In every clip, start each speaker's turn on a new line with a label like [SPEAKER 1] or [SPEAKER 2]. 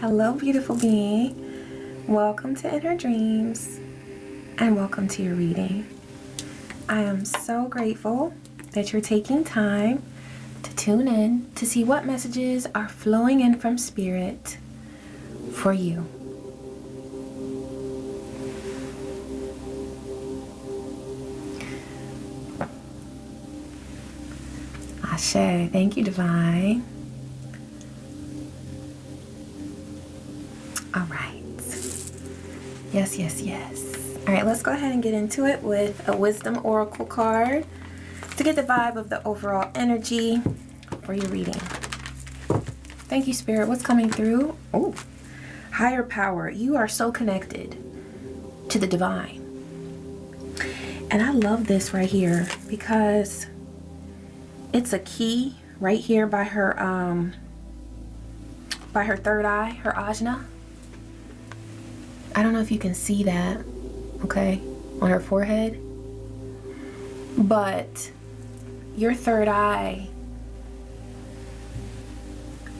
[SPEAKER 1] Hello, beautiful being. Welcome to Inner Dreams and welcome to your reading. I am so grateful that you're taking time to tune in to see what messages are flowing in from Spirit for you. Ashe. Thank you, Divine. All right. Yes. All right, let's go ahead and get into it with a Wisdom Oracle card to get the vibe of the overall energy for your reading. Thank you, Spirit. What's coming through? Oh, higher power. You are so connected to the divine. And I love this right here because it's a key right here by her third eye, her ajna. I don't know if you can see that, okay, on her forehead. But your third eye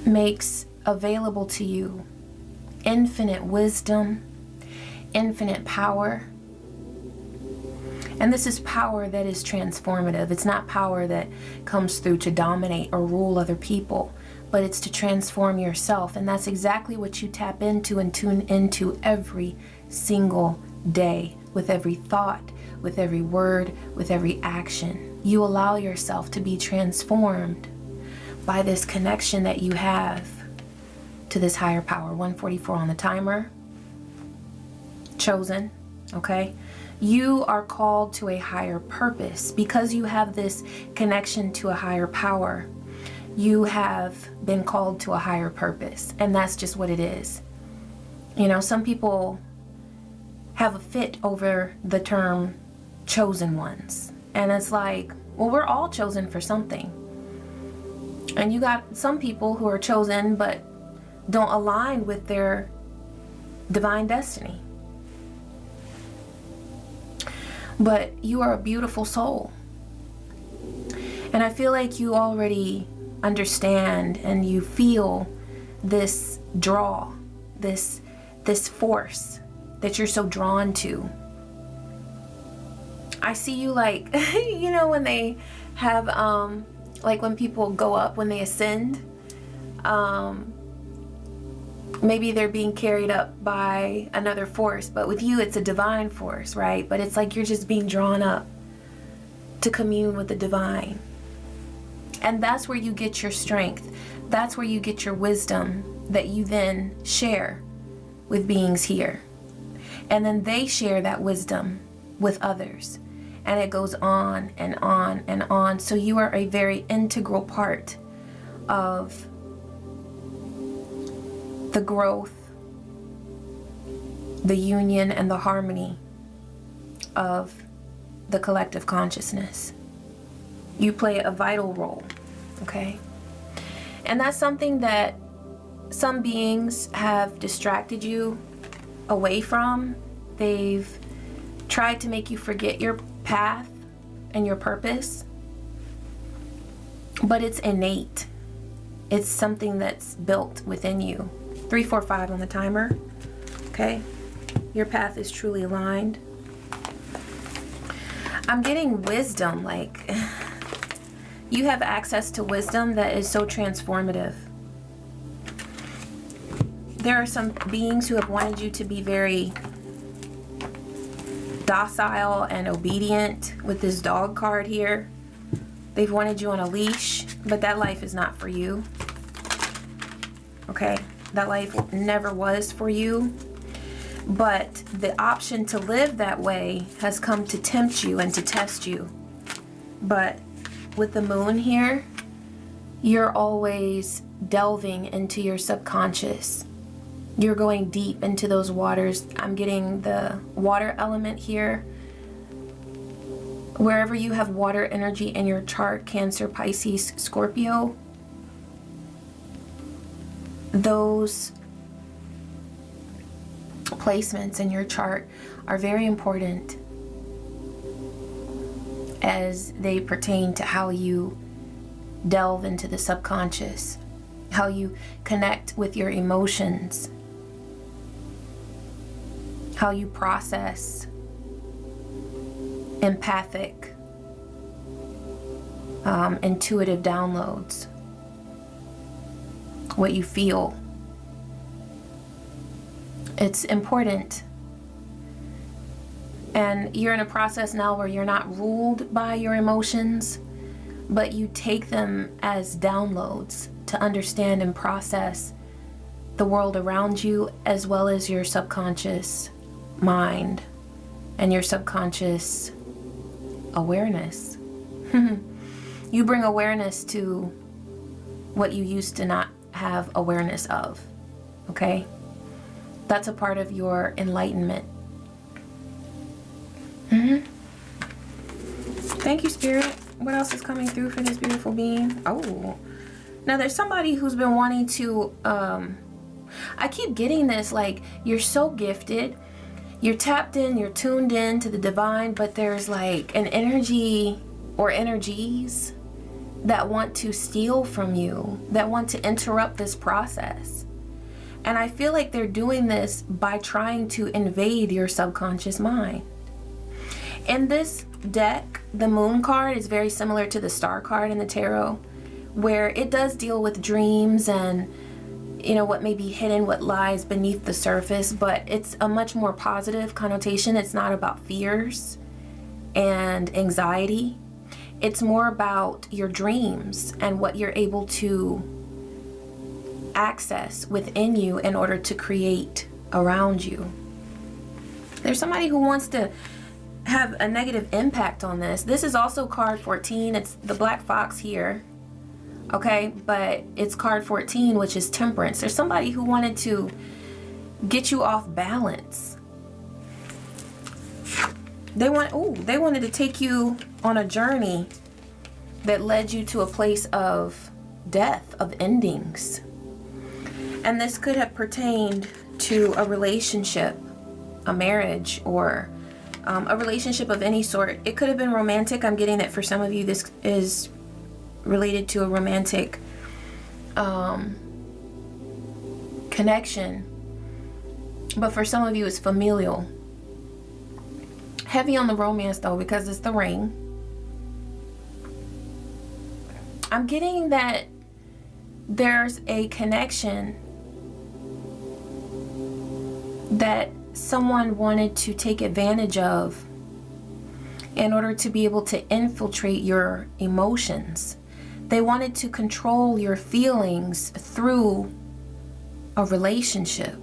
[SPEAKER 1] makes available to you infinite wisdom, infinite power. And this is power that is transformative. It's not power that comes through to dominate or rule other people, but it's to transform yourself. And that's exactly what you tap into and tune into every single day, with every thought, with every word, with every action. You allow yourself to be transformed by this connection that you have to this higher power. 144 on the timer. Chosen, okay? You are called to a higher purpose because you have this connection to a higher power. You have been called to a higher purpose, and that's just what it is. You know, some people have a fit over the term chosen ones, and it's like, well, we're all chosen for something. And you got some people who are chosen but don't align with their divine destiny. But you are a beautiful soul. And I feel like you already understand and you feel this draw, this force that you're so drawn to. I see you like, you know, when they have, like when people go up, when they ascend, maybe they're being carried up by another force, but with you it's a divine force, right? But it's like you're just being drawn up to commune with the divine. And that's where you get your strength. That's where you get your wisdom that you then share with beings here. And then they share that wisdom with others. And it goes on and on and on. So you are a very integral part of the growth, the union, and the harmony of the collective consciousness. You play a vital role, okay? And that's something that some beings have distracted you away from. They've tried to make you forget your path and your purpose, but it's innate. It's something that's built within you. 345 on the timer, okay? Your path is truly aligned. I'm getting wisdom, like you have access to wisdom that is so transformative. There are some beings who have wanted you to be very docile and obedient with this dog card here. They've wanted you on a leash, but that life is not for you. Okay? That life never was for you. But the option to live that way has come to tempt you and to test you. But with the moon here, you're always delving into your subconscious. You're going deep into those waters. I'm getting the water element here. Wherever you have water energy in your chart, Cancer, Pisces, Scorpio, those placements in your chart are very important as they pertain to how you delve into the subconscious, how you connect with your emotions, how you process empathic, intuitive downloads, what you feel. It's important. And you're in a process now where you're not ruled by your emotions, but you take them as downloads to understand and process the world around you, as well as your subconscious mind and your subconscious awareness. You bring awareness to what you used to not have awareness of, okay? That's a part of your enlightenment. Thank you, Spirit. What else is coming through for this beautiful being? Oh, now there's somebody who's been wanting to, I keep getting this, like, you're so gifted, you're tapped in, you're tuned in to the divine, but there's like an energy or energies that want to steal from you, that want to interrupt this process. And I feel like they're doing this by trying to invade your subconscious mind. In this deck, the Moon card is very similar to the Star card in the tarot, where it does deal with dreams and, you know, what may be hidden, what lies beneath the surface, but it's a much more positive connotation. It's not about fears and anxiety. It's more about your dreams and what you're able to access within you in order to create around you. There's somebody who wants to have a negative impact on this. This is also card 14. It's the black fox here, okay, but it's card 14, which is temperance. There's somebody who wanted to get you off balance. They wanted to take you on a journey that led you to a place of death, of endings. And this could have pertained to a relationship, a marriage, or a relationship of any sort. It could have been romantic. I'm getting that for some of you this is related to a romantic connection. But for some of you it's familial. Heavy on the romance though, because it's the ring. I'm getting that there's a connection that someone wanted to take advantage of in order to be able to infiltrate your emotions. They wanted to control your feelings through a relationship.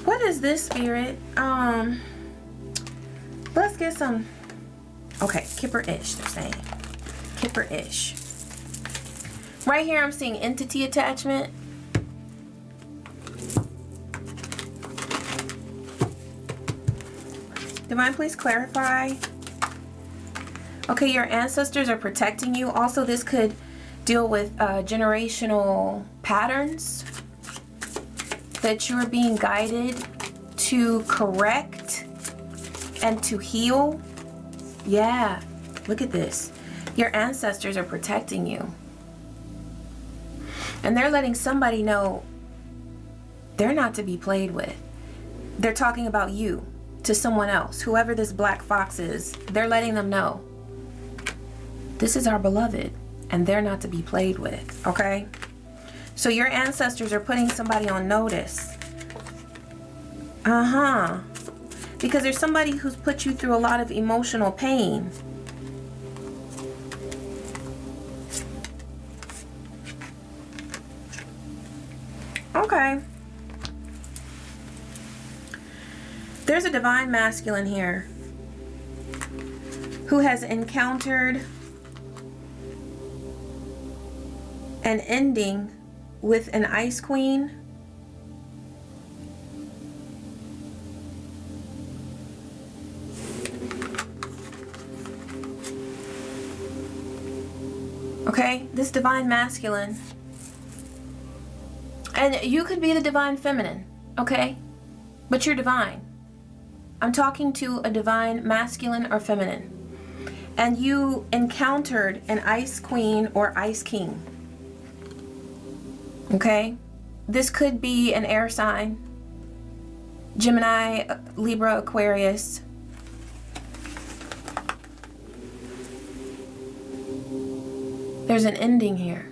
[SPEAKER 1] What is this, Spirit? Let's get some. Okay, Kipper-ish, they're saying. Kipper-ish. Right here I'm seeing entity attachment. Divine, please clarify. Okay, your ancestors are protecting you. Also, this could deal with generational patterns that you are being guided to correct and to heal. Yeah, look at this. Your ancestors are protecting you. And they're letting somebody know they're not to be played with. They're talking about you to someone else, whoever this black fox is. They're letting them know this is our beloved and they're not to be played with, okay? So your ancestors are putting somebody on notice. Because there's somebody who's put you through a lot of emotional pain. Okay. There's a divine masculine here who has encountered an ending with an ice queen. Okay, this divine masculine. And you could be the divine feminine, okay? But you're divine. I'm talking to a divine masculine or feminine. And you encountered an ice queen or ice king. Okay? This could be an air sign. Gemini, Libra, Aquarius. There's an ending here.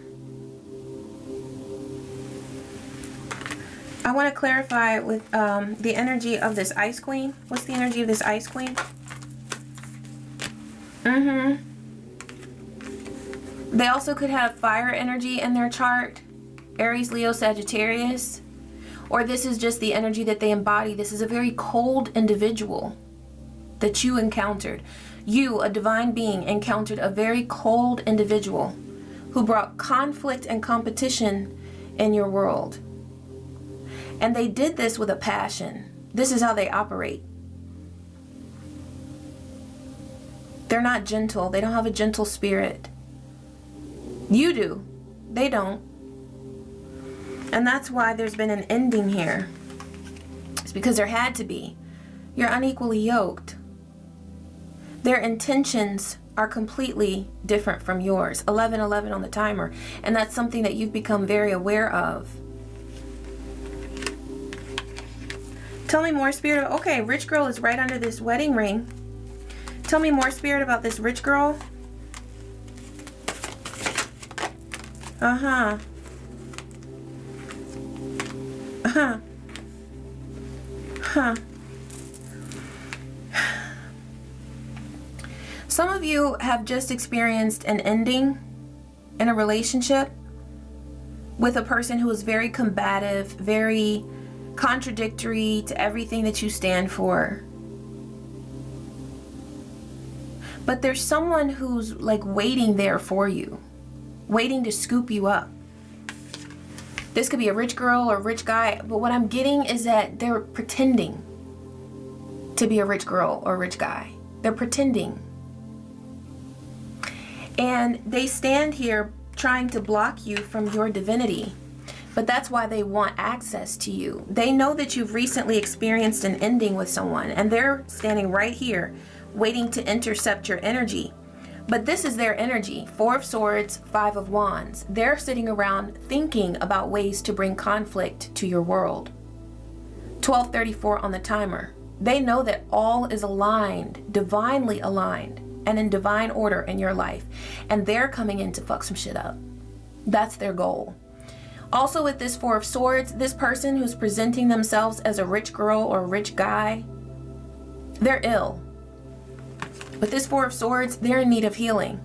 [SPEAKER 1] I want to clarify with the energy of this Ice Queen. What's the energy of this Ice Queen? They also could have fire energy in their chart. Aries, Leo, Sagittarius. Or this is just the energy that they embody. This is a very cold individual that you encountered. You, a divine being, encountered a very cold individual who brought conflict and competition in your world. And they did this with a passion. This is how they operate. They're not gentle. They don't have a gentle spirit. You do. They don't. And that's why there's been an ending here. It's because there had to be. You're unequally yoked. Their intentions are completely different from yours. 1111 on the timer. And that's something that you've become very aware of. Tell me more, Spirit. Okay, rich girl is right under this wedding ring. Tell me more, Spirit, about this rich girl. Uh-huh. Some of you have just experienced an ending in a relationship with a person who is very combative, very contradictory to everything that you stand for. But there's someone who's like waiting there for you, waiting to scoop you up. This could be a rich girl or a rich guy, but what I'm getting is that they're pretending to be a rich girl or a rich guy. They're pretending. And they stand here trying to block you from your divinity. But that's why they want access to you. They know that you've recently experienced an ending with someone, and they're standing right here waiting to intercept your energy. But this is their energy. 4 of Swords, 5 of Wands. They're sitting around thinking about ways to bring conflict to your world. 12:34 on the timer. They know that all is aligned, divinely aligned, and in divine order in your life. And they're coming in to fuck some shit up. That's their goal. Also with this 4 of Swords, this person who's presenting themselves as a rich girl or a rich guy, they're ill. With this 4 of Swords, they're in need of healing.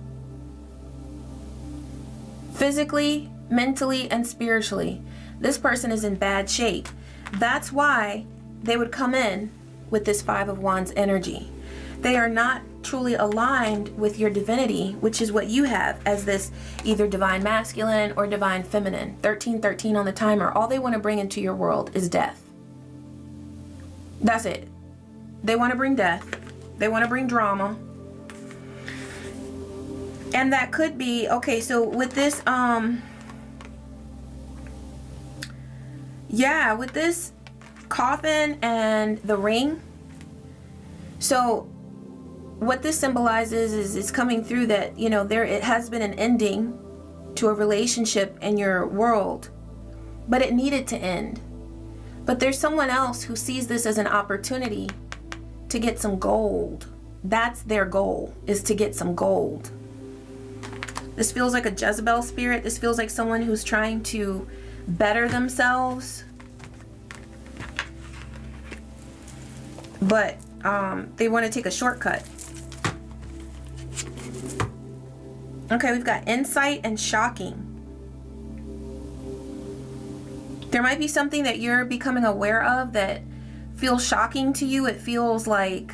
[SPEAKER 1] Physically, mentally, and spiritually, this person is in bad shape. That's why they would come in with this 5 of Wands energy. They are not truly aligned with your divinity, which is what you have as this either divine masculine or divine feminine. 1313 on the timer. All they want to bring into your world is death. That's it. They want to bring death. They want to bring drama. And that could be, okay, so with this, yeah, with this coffin and the ring, so what this symbolizes is it's coming through that, you know, it has been an ending to a relationship in your world, but it needed to end. But there's someone else who sees this as an opportunity to get some gold. That's their goal, is to get some gold. This feels like a Jezebel spirit. This feels like someone who's trying to better themselves. But they want to take a shortcut. Okay, we've got insight and shocking. There might be something that you're becoming aware of that feels shocking to you. It feels like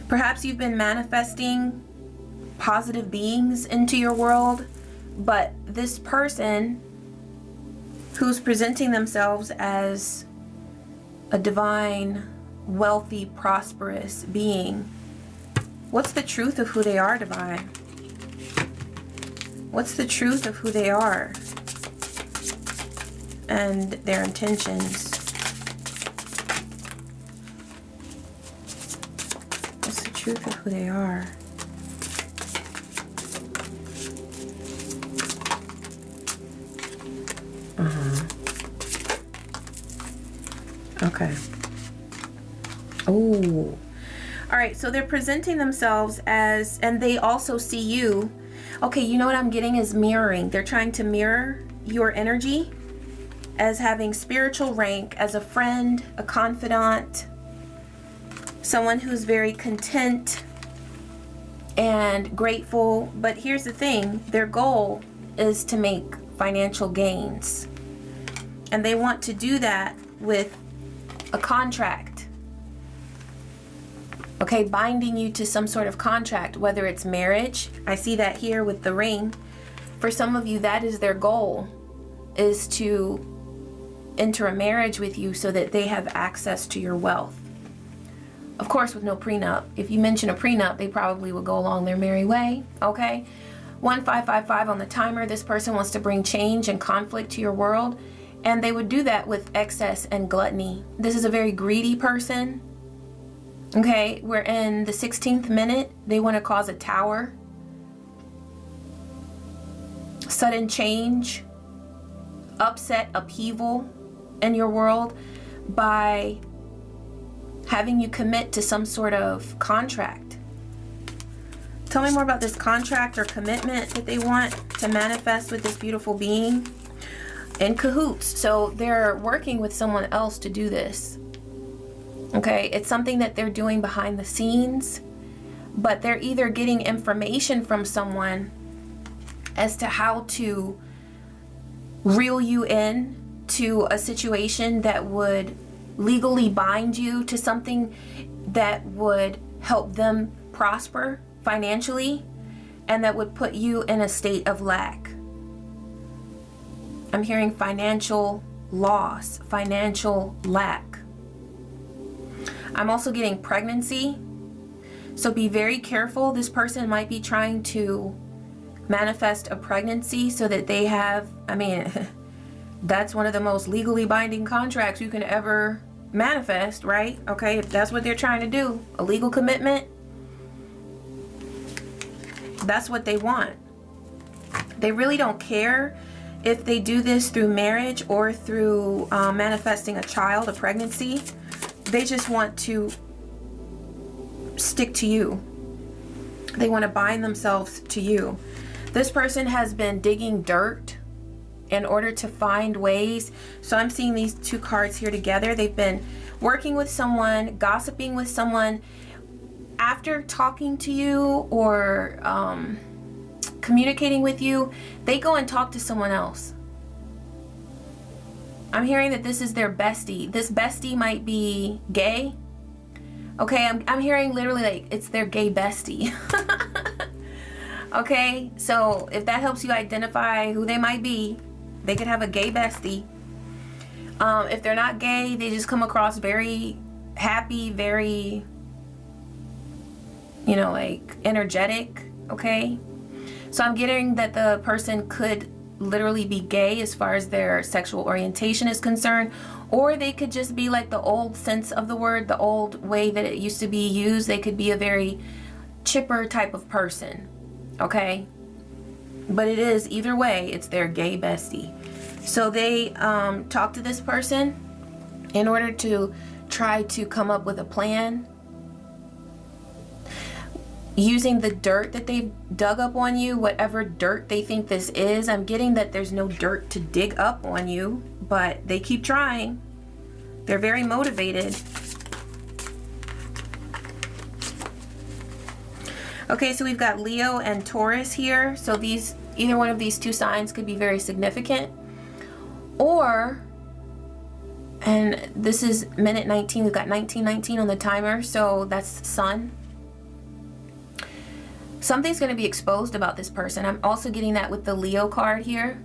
[SPEAKER 1] perhaps you've been manifesting positive beings into your world, but this person who's presenting themselves as a divine, wealthy, prosperous being, what's the truth of who they are, divine? What's the truth of who they are and their intentions? What's the truth of who they are? Okay. Oh. All right, so they're presenting themselves as, and they also see you. Okay, you know what I'm getting is mirroring. They're trying to mirror your energy as having spiritual rank, as a friend, a confidant, someone who's very content and grateful. But here's the thing, their goal is to make financial gains. And they want to do that with a contract. Okay, binding you to some sort of contract, whether it's marriage. I see that here with the ring. For some of you, that is their goal, is to enter a marriage with you so that they have access to your wealth. Of course, with no prenup. If you mention a prenup, they probably will go along their merry way. Okay, 1555 on the timer. This person wants to bring change and conflict to your world, and they would do that with excess and gluttony. This is a very greedy person. Okay, we're in the 16th minute. They want to cause a tower, sudden change, upset, upheaval in your world by having you commit to some sort of contract. Tell me more about this contract or commitment that they want to manifest with this beautiful being. In cahoots. So they're working with someone else to do this. Okay, it's something that they're doing behind the scenes, but they're either getting information from someone as to how to reel you in to a situation that would legally bind you to something that would help them prosper financially and that would put you in a state of lack. I'm hearing financial loss, financial lack. I'm also getting pregnancy. So be very careful. This person might be trying to manifest a pregnancy so that they have, I mean, that's one of the most legally binding contracts you can ever manifest, right? Okay, if that's what they're trying to do, a legal commitment, that's what they want. They really don't care if they do this through marriage or through manifesting a child, a pregnancy. They just want to stick to you. They want to bind themselves to you. This person has been digging dirt in order to find ways. So I'm seeing these two cards here together. They've been working with someone, gossiping with someone. After talking to you or communicating with you, they go and talk to someone else. I'm hearing that this is their bestie. This bestie might be gay. Okay, I'm hearing literally like it's their gay bestie. Okay, so if that helps you identify who they might be, they could have a gay bestie. If they're not gay, they just come across very happy, very, you know, like energetic. Okay, so I'm getting that the person could literally be gay as far as their sexual orientation is concerned, or they could just be like the old sense of the word, the old way that it used to be used. They could be a very chipper type of person. Okay, but it is either way, it's their gay bestie. So they talk to this person in order to try to come up with a plan using the dirt that they've dug up on you, whatever dirt they think this is. I'm getting that there's no dirt to dig up on you, but they keep trying. They're very motivated. Okay, so we've got Leo and Taurus here. So these, either one of these two signs could be very significant. Or, and this is minute 19, we've got 1919 on the timer, so that's Sun. Something's going to be exposed about this person. I'm also getting that with the Leo card here,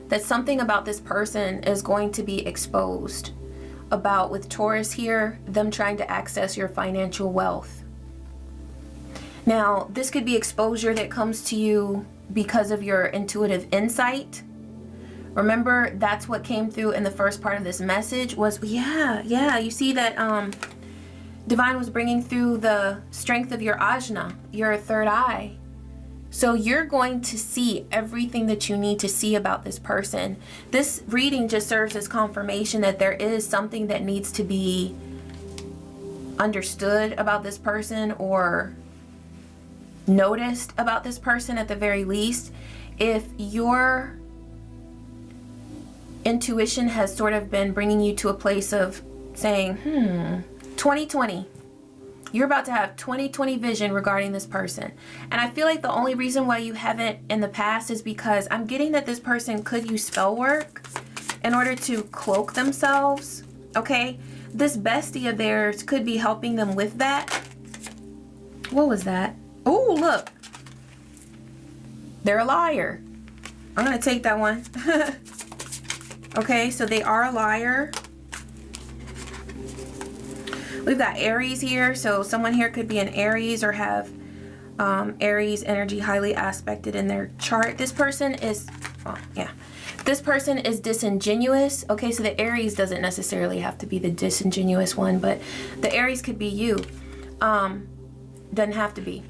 [SPEAKER 1] that something about this person is going to be exposed about, with Taurus here, them trying to access your financial wealth. Now, this could be exposure that comes to you because of your intuitive insight. Remember, that's what came through in the first part of this message was, yeah, you see that Divine was bringing through the strength of your ajna, your third eye. So you're going to see everything that you need to see about this person. This reading just serves as confirmation that there is something that needs to be understood about this person, or noticed about this person at the very least. If your intuition has sort of been bringing you to a place of saying, 2020, you're about to have 2020 vision regarding this person. And I feel like the only reason why you haven't in the past is because I'm getting that this person could use spell work in order to cloak themselves, okay? This bestie of theirs could be helping them with that. What was that? Oh, look. They're a liar. I'm going to take that one. Okay, so they are a liar. We've got Aries here, so someone here could be an Aries or have Aries energy highly aspected in their chart. This person is, this person is disingenuous. Okay, so the Aries doesn't necessarily have to be the disingenuous one, but the Aries could be you. Doesn't have to be.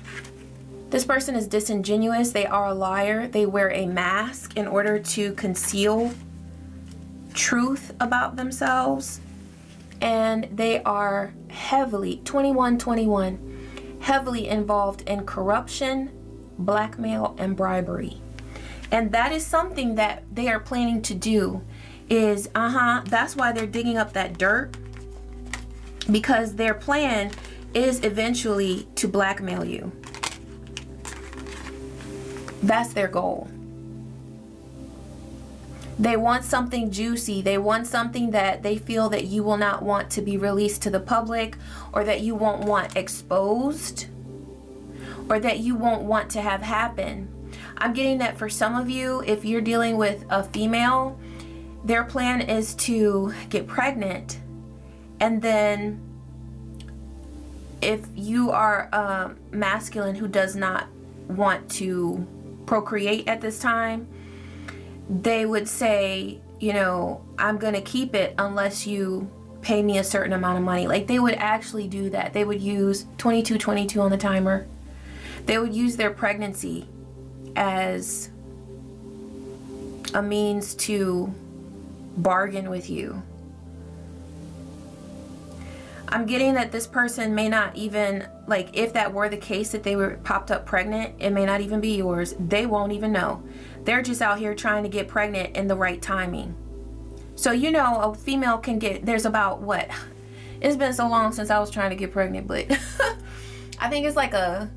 [SPEAKER 1] This person is disingenuous. They are a liar. They wear a mask in order to conceal truth about themselves. And they are heavily, 2121, heavily involved in corruption, blackmail, and bribery. And that is something that they are planning to do is, that's why they're digging up that dirt, because their plan is eventually to blackmail you. That's their goal. They want something juicy. They want something that they feel that you will not want to be released to the public, or that you won't want exposed, or that you won't want to have happen. I'm getting that for some of you, if you're dealing with a female, their plan is to get pregnant. And then if you are masculine who does not want to procreate at this time, they would say, you know, I'm going to keep it unless you pay me a certain amount of money. Like, they would actually do that. They would use 2222 on the timer. They would use their pregnancy as a means to bargain with you. I'm getting that this person may not even, like, if that were the case, that they were popped up pregnant, it may not even be yours. They won't even know. They're just out here trying to get pregnant in the right timing. So, you know, a female can get, there's about what? It's been so long since I was trying to get pregnant, but I think it's like a,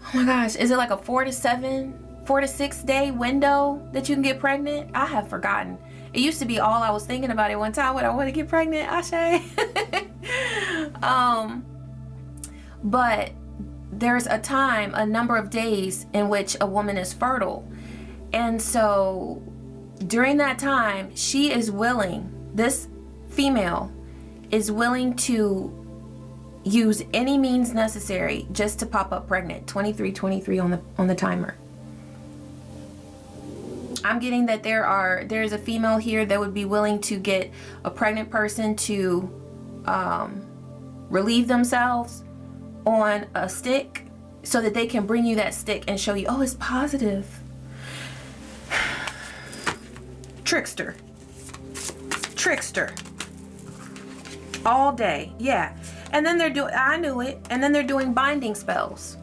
[SPEAKER 1] oh my gosh, is it like a 4 to 6 day window that you can get pregnant? I have forgotten. It used to be all I was thinking about at one time when I want to get pregnant. Ashe. But there's a time, a number of days in which a woman is fertile. And so during that time, she is willing, this female is willing to use any means necessary just to pop up pregnant. 2323 on the timer. I'm getting that there's a female here that would be willing to get a pregnant person to relieve themselves on a stick so that they can bring you that stick and show you, oh, it's positive. Trickster. All day. Yeah. And then they're doing, I knew it. And then they're doing binding spells.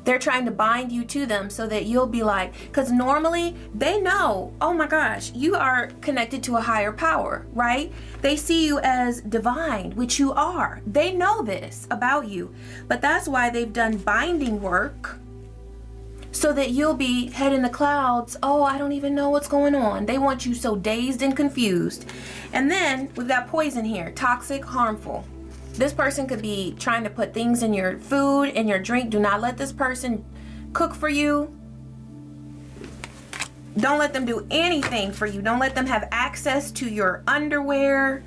[SPEAKER 1] They're trying to bind you to them so that you'll be like, because normally they know, oh my gosh, you are connected to a higher power, right? They see you as divine, which you are. They know this about you, but that's why they've done binding work so that you'll be head in the clouds. Oh, I don't even know what's going on. They want you so dazed and confused. And then we've got poison here, toxic, harmful. This person could be trying to put things in your food, in your drink. Do not let this person cook for you. Don't let them do anything for you. Don't let them have access to your underwear.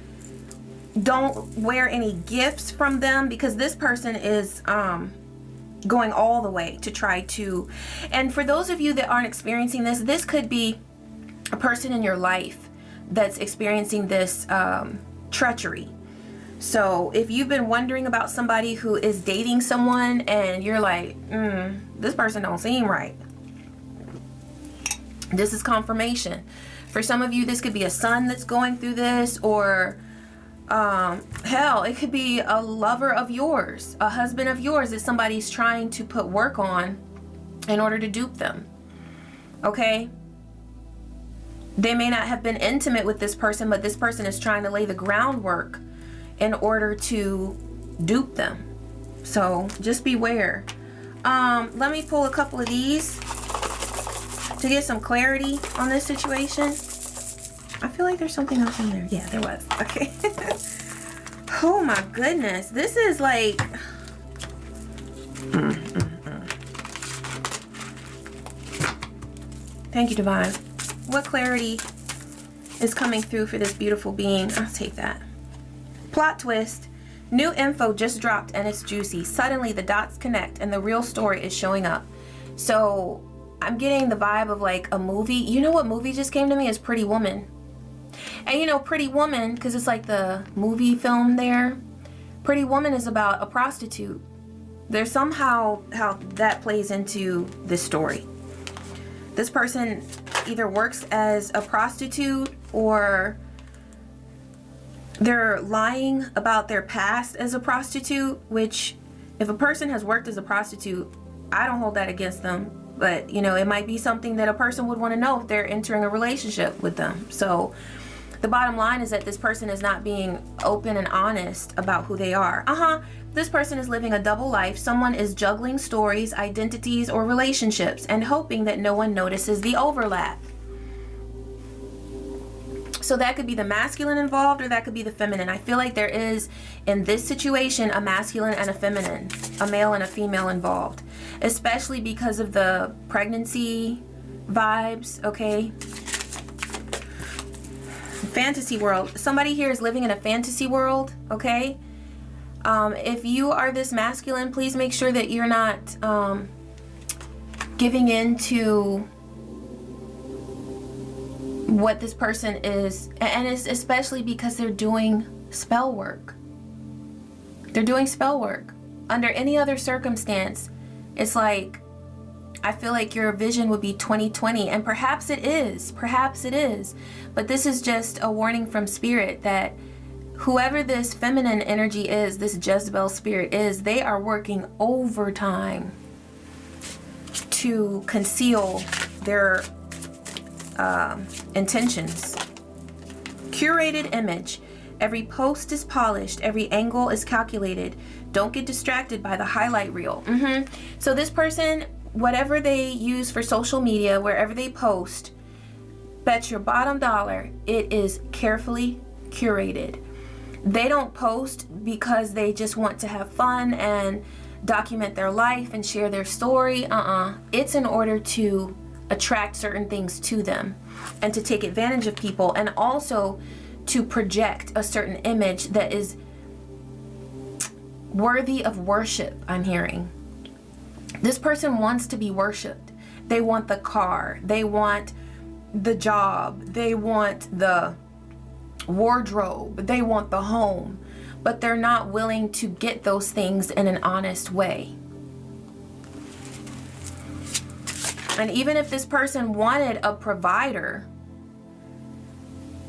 [SPEAKER 1] Don't wear any gifts from them, because this person is going all the way to try to. And for those of you that aren't experiencing this, this could be a person in your life that's experiencing this treachery. So if you've been wondering about somebody who is dating someone and you're like, this person don't seem right, this is confirmation. For some of you, this could be a son that's going through this, or hell, it could be a lover of yours, a husband of yours that somebody's trying to put work on in order to dupe them. Okay? They may not have been intimate with this person, but this person is trying to lay the groundwork in order to dupe them. So just beware. Let me pull a couple of these to get some clarity on this situation. I feel like there's something else in there. Yeah, there was. Okay. Oh my goodness. This is like... Thank you, Divine. What clarity is coming through for this beautiful being? I'll take that. Plot twist. New info just dropped and it's juicy. Suddenly the dots connect and the real story is showing up. So I'm getting the vibe of like a movie. You know what movie just came to me? Is Pretty Woman. And you know, Pretty Woman, because it's like the movie film there. Pretty Woman is about a prostitute. There's somehow how that plays into this story. This person either works as a prostitute or they're lying about their past as a prostitute, which if a person has worked as a prostitute, I don't hold that against them. But, you know, it might be something that a person would want to know if they're entering a relationship with them. So the bottom line is that this person is not being open and honest about who they are. This person is living a double life. Someone is juggling stories, identities, or relationships and hoping that no one notices the overlap. So that could be the masculine involved or that could be the feminine. I feel like there is, in this situation, a masculine and a feminine, a male and a female involved, especially because of the pregnancy vibes, okay? Fantasy world. Somebody here is living in a fantasy world, okay? If you are this masculine, please make sure that you're not giving in to what this person is, and it's especially because they're doing spell work. They're doing spell work. Under any other circumstance, it's like, I feel like your vision would be 20/20, and perhaps it is, but this is just a warning from spirit that whoever this feminine energy is, this Jezebel spirit is, they are working overtime to conceal their intentions. Curated image. Every post is polished. Every angle is calculated. Don't get distracted by the highlight reel. So this person, whatever they use for social media, wherever they post, bet your bottom dollar it is carefully curated. They don't post because they just want to have fun and document their life and share their story. It's in order to attract certain things to them and to take advantage of people, and also to project a certain image that is worthy of worship. I'm hearing this person wants to be worshipped. They want the car, they want the job, they want the wardrobe, they want the home, but they're not willing to get those things in an honest way. And even if this person wanted a provider,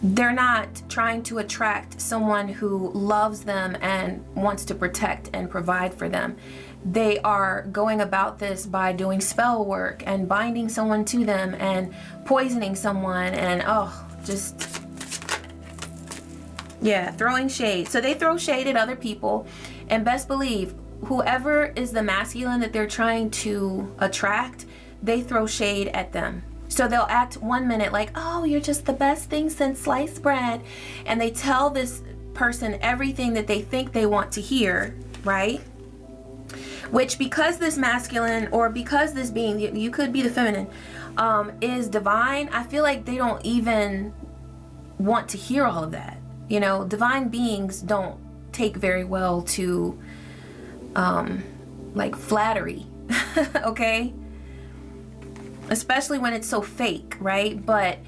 [SPEAKER 1] they're not trying to attract someone who loves them and wants to protect and provide for them. They are going about this by doing spell work and binding someone to them and poisoning someone and throwing shade. So they throw shade at other people, and best believe whoever is the masculine that they're trying to attract, they throw shade at them. So they'll act 1 minute like, oh, you're just the best thing since sliced bread. And they tell this person everything that they think they want to hear, right? Which, because this masculine, or because this being, you could be the feminine, is divine, I feel like they don't even want to hear all of that. You know, divine beings don't take very well to like flattery, okay? Especially when it's so fake, right? But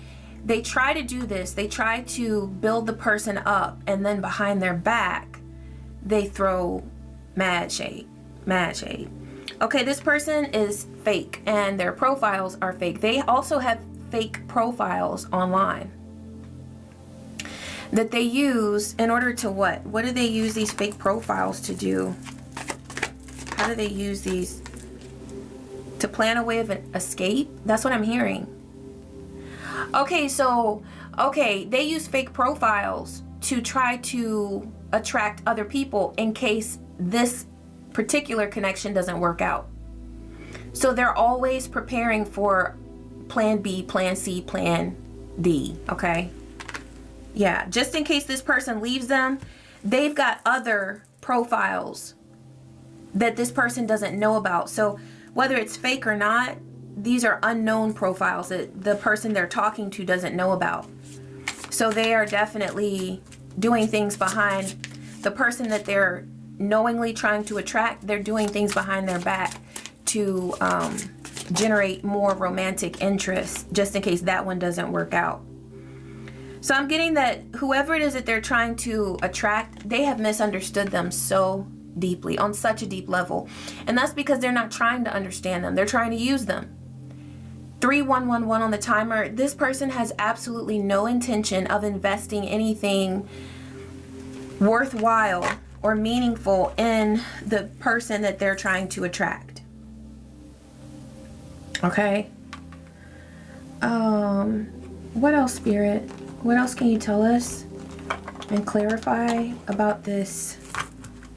[SPEAKER 1] they try to do this. They try to build the person up, and then behind their back, they throw mad shade. Mad shade. Okay, this person is fake and their profiles are fake. They also have fake profiles online that they use in order to what? What do they use these fake profiles to do? How do they use these? To plan a way of an escape? That's what I'm hearing. Okay, so, okay, they use fake profiles to try to attract other people in case this particular connection doesn't work out. So they're always preparing for plan B, plan C, plan D, okay? Yeah, just in case this person leaves them, they've got other profiles that this person doesn't know about. So whether it's fake or not, these are unknown profiles that the person they're talking to doesn't know about. So they are definitely doing things behind the person that they're knowingly trying to attract. They're doing things behind their back to generate more romantic interest, just in case that one doesn't work out. So I'm getting that whoever it is that they're trying to attract, they have misunderstood them so deeply, on such a deep level. And that's because they're not trying to understand them. They're trying to use them. 3111 on the timer. This person has absolutely no intention of investing anything worthwhile or meaningful in the person that they're trying to attract. Okay. What else, Spirit? What else can you tell us and clarify about this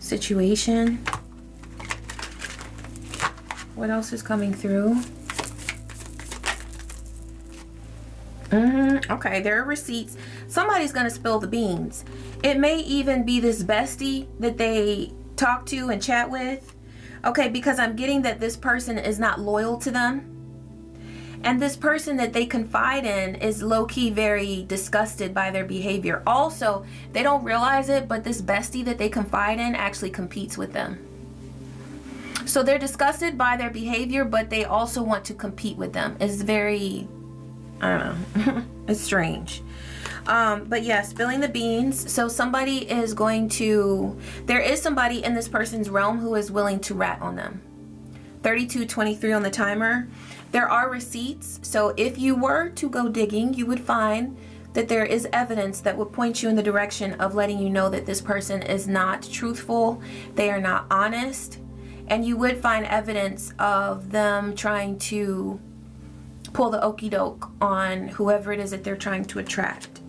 [SPEAKER 1] situation? What else is coming through? Okay, there are receipts. Somebody's gonna spill the beans. It may even be this bestie that they talk to and chat with. Okay, because I'm getting that this person is not loyal to them. And this person that they confide in is low-key very disgusted by their behavior. Also, they don't realize it, but this bestie that they confide in actually competes with them. So they're disgusted by their behavior, but they also want to compete with them. It's very, I don't know, it's strange. But yeah, spilling the beans. So somebody is going to, there is somebody in this person's realm who is willing to rat on them. 3223 on the timer. There are receipts. So if you were to go digging, you would find that there is evidence that would point you in the direction of letting you know that this person is not truthful. They are not honest. And you would find evidence of them trying to pull the okie doke on whoever it is that they're trying to attract.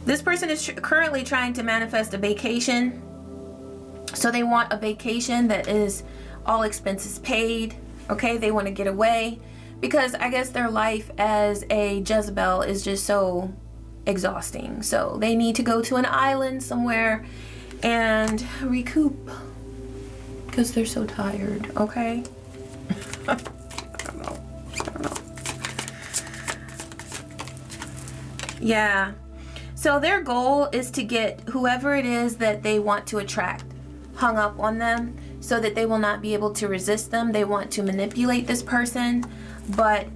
[SPEAKER 1] This person is currently trying to manifest a vacation. So they want a vacation that is all expenses paid. Okay, they want to get away because I guess their life as a Jezebel is just so exhausting. So they need to go to an island somewhere and recoup because they're so tired. Okay. I don't know. Yeah. So their goal is to get whoever it is that they want to attract hung up on them so that they will not be able to resist them. They want to manipulate this person. But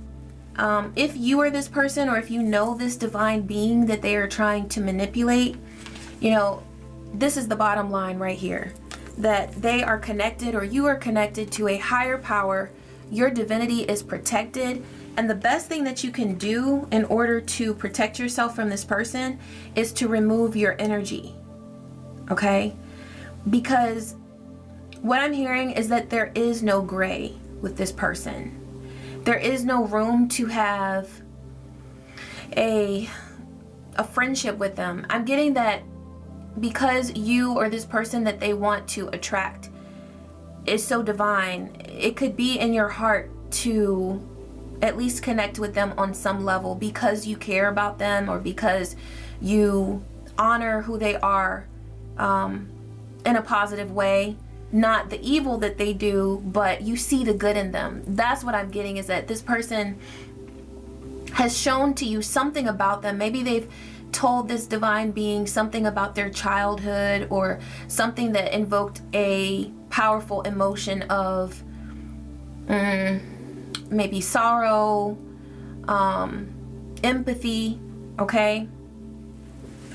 [SPEAKER 1] if you are this person, or if you know this divine being that they are trying to manipulate, you know, this is the bottom line right here. That they are connected, or you are connected to a higher power. Your divinity is protected. And the best thing that you can do in order to protect yourself from this person is to remove your energy. Okay? Because what I'm hearing is that there is no gray with this person. There is no room to have a friendship with them. I'm getting that because you or this person that they want to attract is so divine, it could be in your heart to at least connect with them on some level because you care about them, or because you honor who they are in a positive way. Not the evil that they do, but you see the good in them. That's what I'm getting, is that this person has shown to you something about them. Maybe they've told this divine being something about their childhood, or something that invoked a powerful emotion of maybe sorrow, empathy. Okay,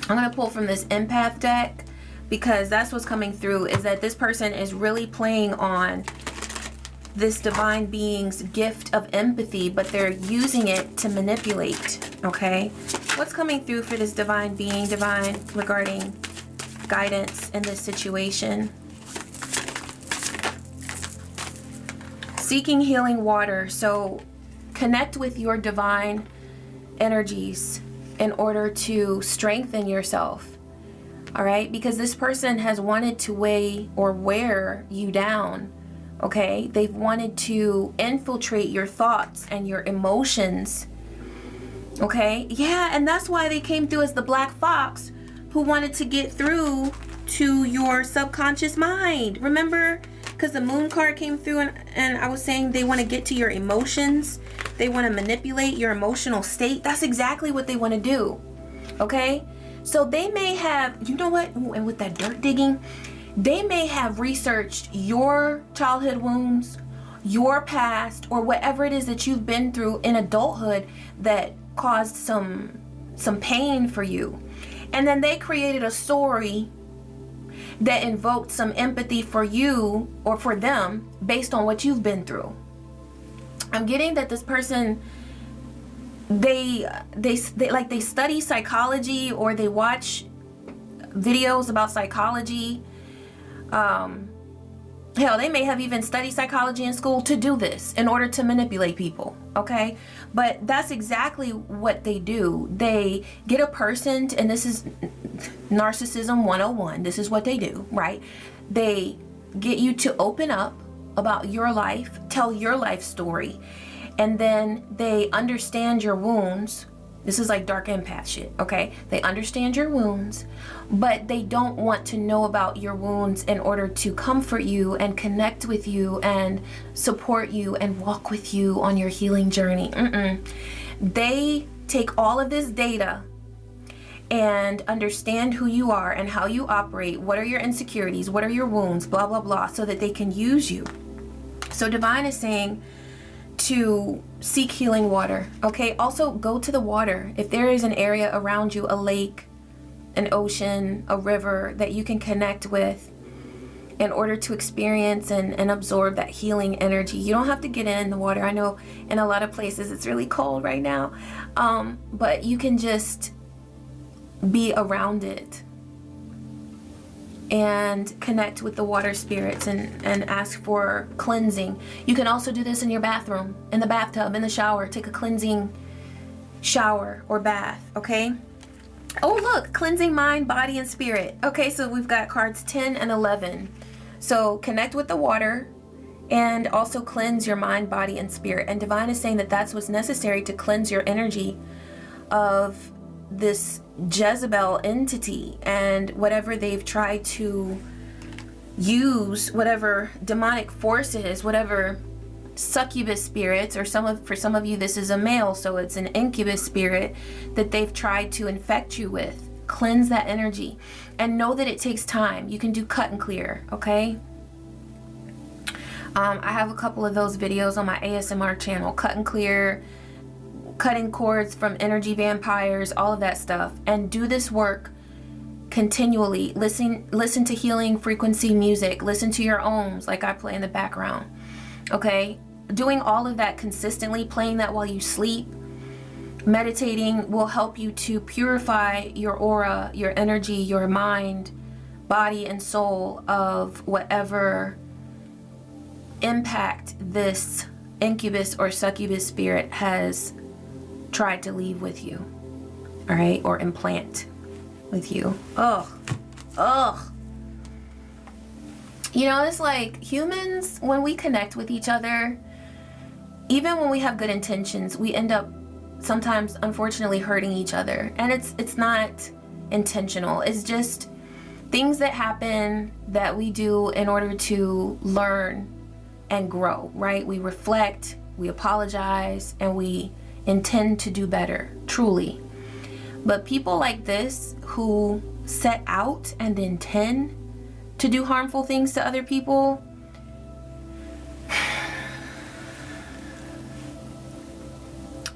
[SPEAKER 1] I'm gonna pull from this empath deck because that's what's coming through, is that this person is really playing on this divine being's gift of empathy, but they're using it to manipulate. Okay, what's coming through for this divine being, divine, regarding guidance in this situation? Seeking healing water. So connect with your divine energies in order to strengthen yourself. All right, because this person has wanted to weigh or wear you down. Okay, they've wanted to infiltrate your thoughts and your emotions. Okay, yeah, and that's why they came through as the black fox, who wanted to get through to your subconscious mind. Remember? Because the moon card came through, and I was saying they want to get to your emotions. They want to manipulate your emotional state. That's exactly what they want to do. Okay, so they may have, you know what? Ooh, and with that dirt digging, they may have researched your childhood wounds, your past, or whatever it is that you've been through in adulthood that caused some pain for you. And then they created a story that invoked some empathy for you or for them based on what you've been through. I'm getting that this person, they study psychology, or they watch videos about psychology. Hell, they may have even studied psychology in school to do this in order to manipulate people. Okay, but that's exactly what they do. They get a person and this is narcissism 101. This is what they do, right? They get you to open up about your life, tell your life story, and then they understand your wounds. This is like dark empath shit, okay? They understand your wounds, but they don't want to know about your wounds in order to comfort you and connect with you and support you and walk with you on your healing journey. They take all of this data and understand who you are and how you operate, what are your insecurities, what are your wounds, blah, blah, blah, so that they can use you. So Divine is saying to seek healing water. Okay, also go to the water. If there is an area around you, a lake, an ocean, a river that you can connect with in order to experience and absorb that healing energy. You don't have to get in the water. I know in a lot of places it's really cold right now, but you can just be around it and connect with the water spirits and ask for cleansing. You can also do this in your bathroom, in the bathtub, in the shower. Take a cleansing shower or bath, okay? Oh, look, cleansing mind, body, and spirit. Okay, so we've got cards 10 and 11. So connect with the water and also cleanse your mind, body, and spirit. And Divine is saying that that's what's necessary to cleanse your energy of this Jezebel entity and whatever they've tried to use, whatever demonic forces, whatever succubus spirits, or for some of you this is a male, so it's an incubus spirit that they've tried to infect you with. Cleanse that energy and know that it takes time. You can do cut and clear, okay? I have a couple of those videos on my ASMR channel, cut and clear, cutting cords from energy vampires, all of that stuff. And do this work continually. Listen to healing frequency music, listen to your ohms like I play in the background, okay? Doing all of that consistently, playing that while you sleep, meditating will help you to purify your aura, your energy, your mind, body, and soul of whatever impact this incubus or succubus spirit has tried to leave with you, all right, or implant with you. Ugh. You know, it's like humans, when we connect with each other, even when we have good intentions, we end up sometimes unfortunately hurting each other, and it's not intentional. It's just things that happen that we do in order to learn and grow, right? We reflect, we apologize, and we intend to do better, truly. But people like this who set out and intend to do harmful things to other people,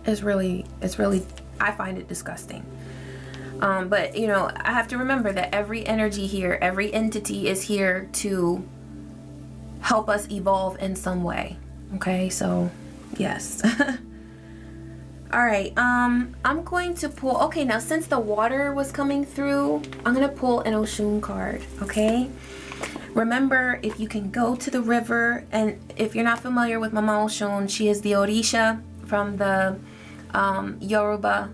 [SPEAKER 1] it's really, I find it disgusting. But, you know, I have to remember that every energy here, every entity is here to help us evolve in some way. Okay, so yes. All right, I'm going to pull, okay, now since the water was coming through, I'm going to pull an Oshun card, okay? Remember, if you can go to the river, and if you're not familiar with Mama Oshun, she is the Orisha from the Yoruba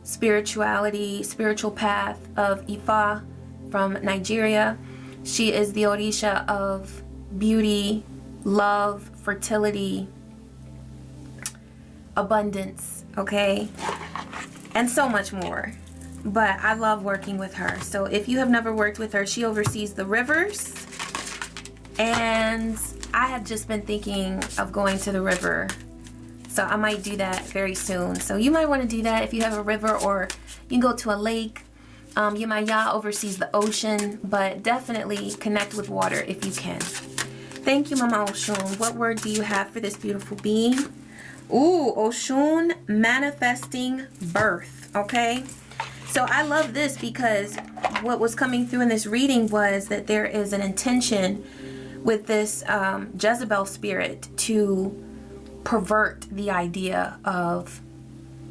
[SPEAKER 1] spiritual path of Ifa from Nigeria. She is the Orisha of beauty, love, fertility, abundance, okay, and so much more. But I love working with her. So if you have never worked with her, she oversees the rivers, and I have just been thinking of going to the river, so I might do that very soon. So you might want to do that if you have a river, or you can go to a lake. Yemaya oversees the ocean, but definitely connect with water if you can. Thank you, Mama Oshun. What word do you have for this beautiful being? Ooh, Oshun, manifesting birth, okay? So I love this because what was coming through in this reading was that there is an intention with this Jezebel spirit to pervert the idea of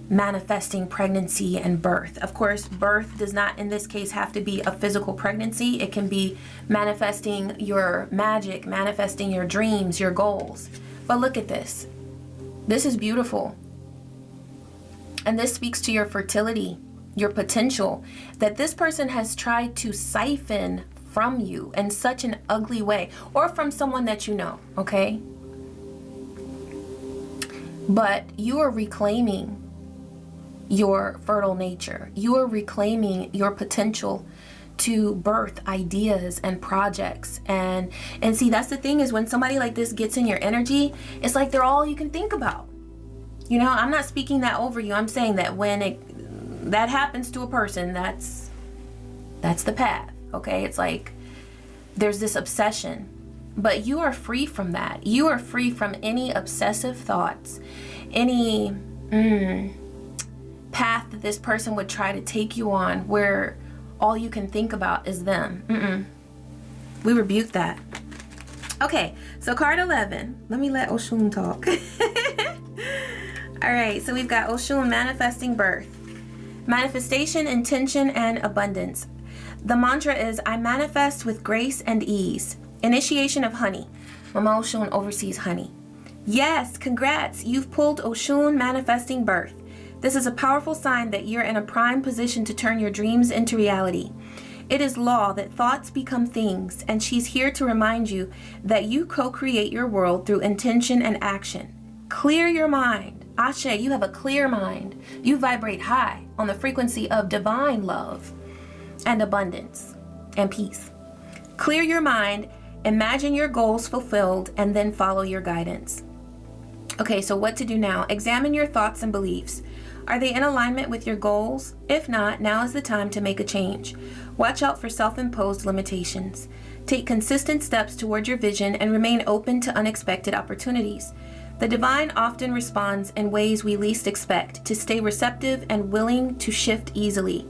[SPEAKER 1] manifesting pregnancy and birth. Of course, birth does not in this case have to be a physical pregnancy. It can be manifesting your magic, manifesting your dreams, your goals. But look at this. This is beautiful. And this speaks to your fertility, your potential, that this person has tried to siphon from you in such an ugly way, or from someone that you know, okay? But you are reclaiming your fertile nature. You are reclaiming your potential to birth ideas and projects. And see, that's the thing, is when somebody like this gets in your energy, it's like they're all you can think about. You know, I'm not speaking that over you. I'm saying that when that happens to a person, that's the path, okay? It's like there's this obsession, but you are free from that. You are free from any obsessive thoughts, any path that this person would try to take you on where all you can think about is them. We rebuke that. Okay, so card 11. Let me let Oshun talk. All right, so we've got Oshun, manifesting birth. Manifestation, intention, and abundance. The mantra is, I manifest with grace and ease. Initiation of honey. Mama Oshun oversees honey. Yes, congrats. You've pulled Oshun, manifesting birth. This is a powerful sign that you're in a prime position to turn your dreams into reality. It is law that thoughts become things, and she's here to remind you that you co-create your world through intention and action. Clear your mind. Ashe, you have a clear mind. You vibrate high on the frequency of divine love and abundance and peace. Clear your mind, imagine your goals fulfilled, and then follow your guidance. Okay, so what to do now? Examine your thoughts and beliefs. Are they in alignment with your goals? If not, now is the time to make a change. Watch out for self-imposed limitations. Take consistent steps toward your vision and remain open to unexpected opportunities. The divine often responds in ways we least expect. To stay receptive and willing to shift easily.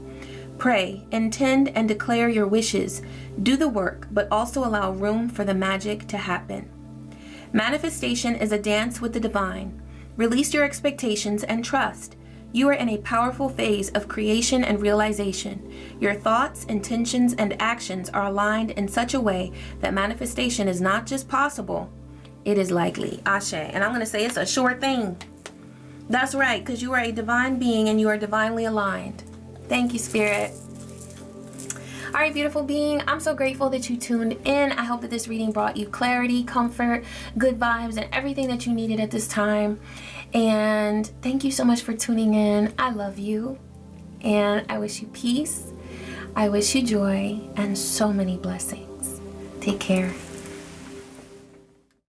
[SPEAKER 1] Pray, intend, and declare your wishes. Do the work, but also allow room for the magic to happen. Manifestation is a dance with the divine. Release your expectations and trust. You are in a powerful phase of creation and realization. Your thoughts, intentions, and actions are aligned in such a way that manifestation is not just possible, it is likely. Ashe. And I'm going to say it's a sure thing. That's right, because you are a divine being and you are divinely aligned. Thank you, Spirit. All right, beautiful being, I'm so grateful that you tuned in. I hope that this reading brought you clarity, comfort, good vibes, and everything that you needed at this time. And thank you so much for tuning in. I love you, and I wish you peace. I wish you joy and so many blessings. Take care.